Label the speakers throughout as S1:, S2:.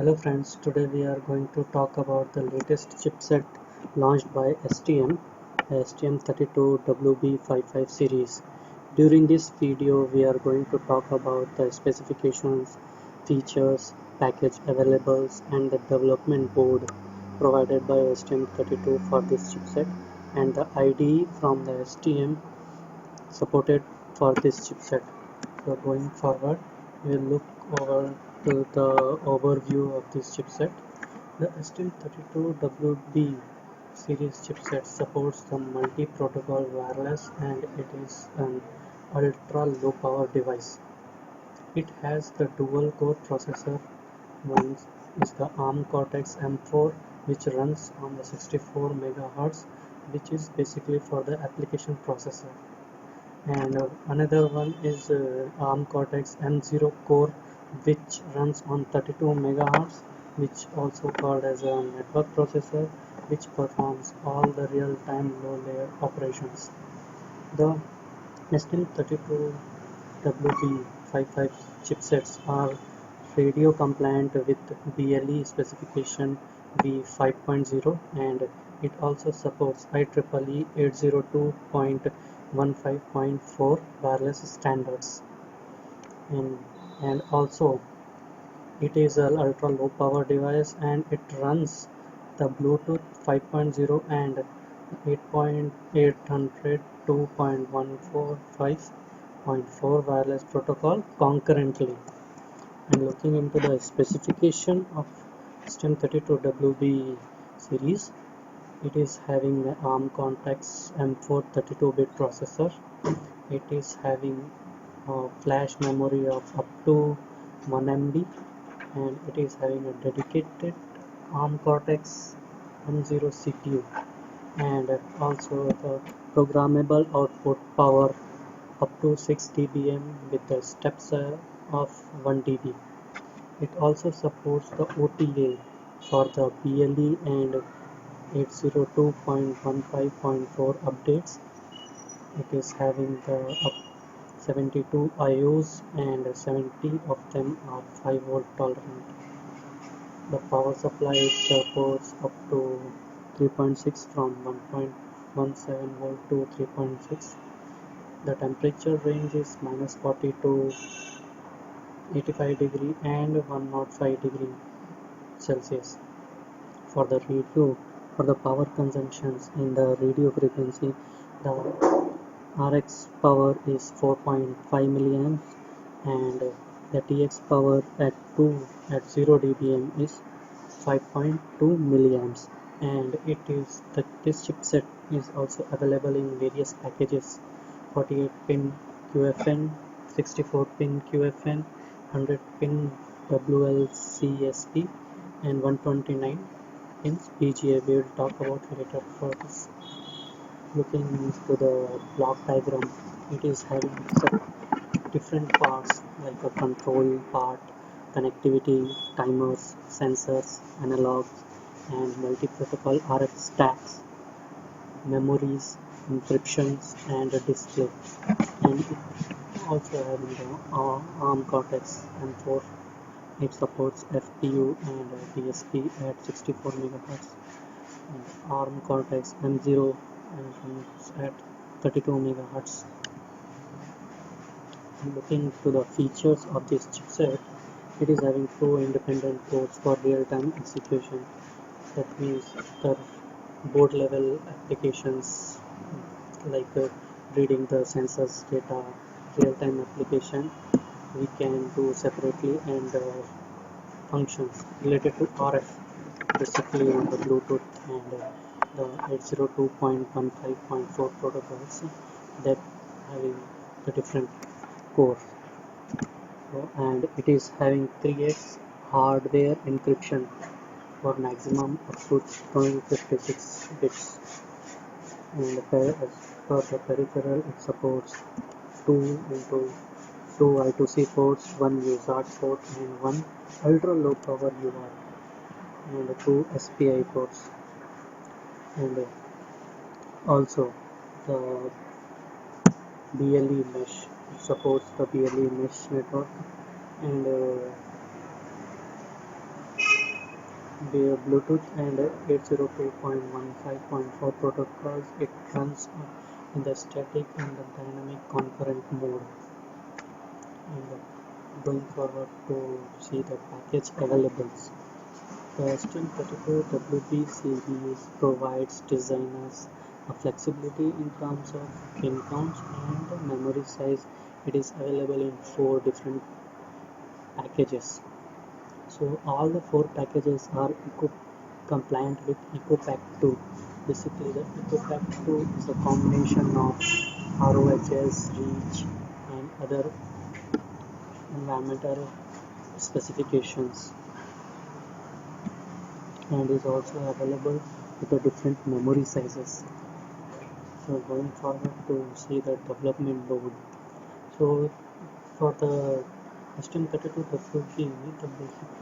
S1: Hello friends, today we are going to talk about the latest chipset launched by STM, the STM32WB55 series. During this video we are going to talk about the specifications, features, package availables and the development board provided by STM32 for this chipset and the IDE from the STM supported for this chipset. So going forward, we'll look over to the overview of this chipset. The STM32WB series chipset supports the multi-protocol wireless and it is an ultra low power device. It has the dual core processor. One is the ARM Cortex M4 which runs on the 64 MHz, which is basically for the application processor, and another one is ARM Cortex M0 core which runs on 32 MHz, which also called as a network processor, which performs all the real-time low-layer operations. The STM32WB55 chipsets are radio compliant with BLE specification v5.0, and it also supports IEEE 802.15.4 wireless standards, and, and also it is an ultra low power device and it runs the Bluetooth 5.0 and 802.145.4 wireless protocol concurrently. And looking into the specification of STM32WB series, it is having the ARM Cortex M4 32-bit processor. It is having a flash memory of up to 1 MB, and it is having a dedicated ARM Cortex M0 CPU, and also the programmable output power up to 6 dBm with the steps of 1 dB. It also supports the OTA for the BLE and 802.15.4 updates. It is having the 72 IOs and 70 of them are 5 volt tolerant. The power supply supports up to 3.6 from 1.17 volt to 3.6. The temperature range is -40 to 85 degree and 105 degree Celsius. For the power consumptions in the radio frequency, the RX power is 4.5 milliamps and the TX power at 0 dBm is 5.2 milliamps, and this chipset is also available in various packages: 48 pin QFN, 64 pin QFN, 100 pin WLCSP and 129 pins BGA. We will talk about later for this. Looking into the block diagram, it is having some different parts like a control part, connectivity, timers, sensors, analogs, and multi-protocol RF stacks, memories, encryptions, and a display. And it also having the ARM Cortex M4. It supports FPU and DSP at 64 MHz. And ARM Cortex M0 runs at 32 MHz. Looking to the features of this chipset, it is having two independent boards for real-time execution. That means the board level applications like reading the sensors data, real-time application we can do separately, and functions related to RF, basically on the Bluetooth and the 802.15.4 protocols that having the different cores. And it is having 3x hardware encryption for maximum up to 256 bits, and as per the peripheral it supports 2 into 2 I2C ports, 1 UART port and 1 ultra low power UART, and 2 SPI ports, and also the BLE mesh. It supports the BLE mesh network, and via Bluetooth and 802.15.4 protocols. It runs in the static and the dynamic concurrent mode. And going forward to see the package availables. The STM32 WB provides designers a flexibility in terms of pin counts and memory size. It is available in 4 different packages. So all the 4 packages are compliant with EcoPack 2. Basically, the EcoPack 2 is a combination of ROHS, REACH, and other environmental specifications, and is also available with the different memory sizes. So going forward to see the development board. So for the STM32 WB, the basic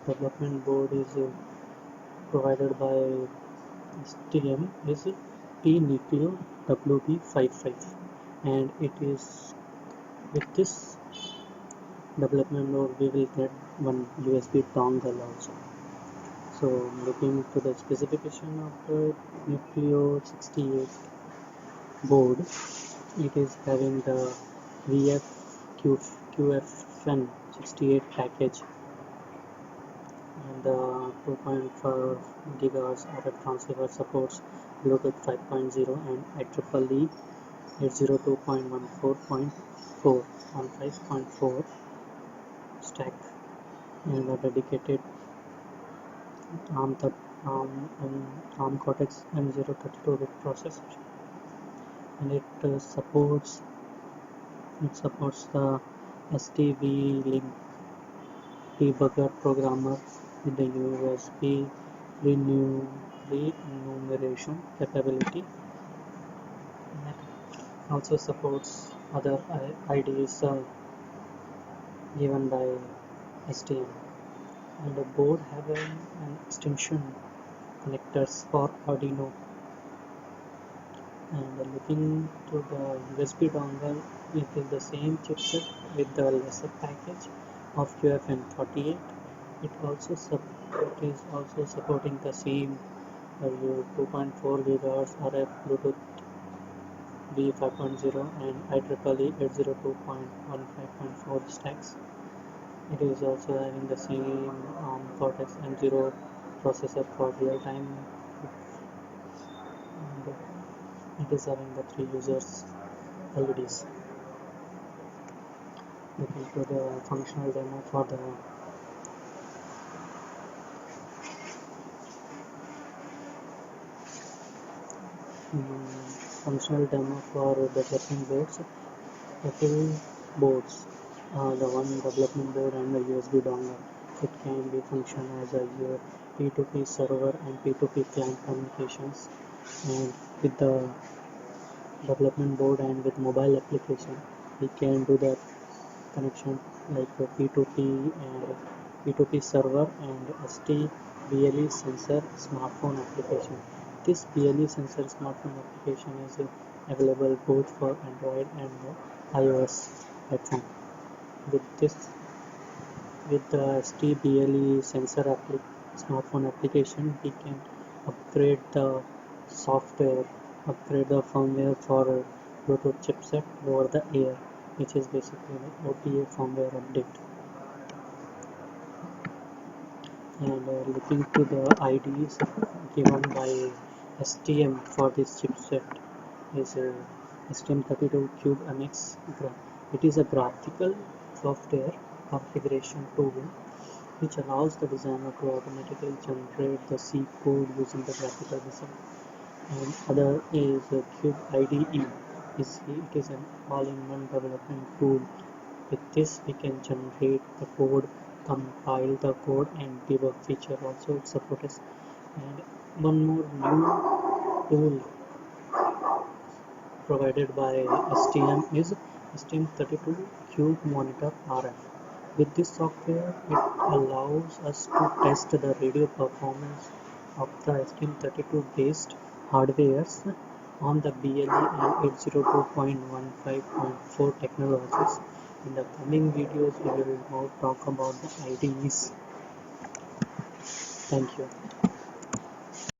S1: development board is provided by STM is P-Nucleo WB55, and it is with this development board we will get one USB dongle also. So looking to the specification of the Nucleo 68 board, it is having the QFN 68 package and the 2.4 GHz RF transceiver supports Bluetooth 5.0 and IEEE 802.14.4 on 5.4 stack, and a dedicated ARM, ARM Cortex M032 with processor, and it supports the STV Link debugger programmer with the USB renumeration capability. And it also supports other IDEs given by STM. And the board have an extension connectors for Arduino. And looking to the USB dongle, it is the same chipset with the lesser package of QFN48. It is also supporting the same 2.4 GHz RF Bluetooth V5.0 and IEEE 802.15.4 stacks. It is also having the same Cortex M0 processor for real-time, and it is having the 3 users LEDs. Looking to the functional demo for the development boards. The two boards, the one development board and the USB dongle, it can be function as a P2P server and P2P client communications, and with the development board and with mobile application we can do the connection like P2P and P2P server and ST BLE sensor smartphone application. This BLE sensor smartphone application is available both for Android and iOS platform. With the ST BLE sensor smartphone application, we can upgrade the software, upgrade the firmware for Bluetooth chipset over the air, which is basically the OTA firmware update. And looking to the IDs given by STM for this chipset is STM32 Cube MX. It is a graphical software configuration tool which allows the designer to automatically generate the C code using the graphical design. And other is Cube IDE. It is an all-in-one development tool. With this we can generate the code, compile the code, and debug feature also it supports. And one more new tool provided by STM is STM32 Cube Monitor RF. With this software, it allows us to test the radio performance of the STM32 based hardwares on the BLE and 802.15.4 technologies. In the coming videos, we will now talk about the IDEs. Thank you.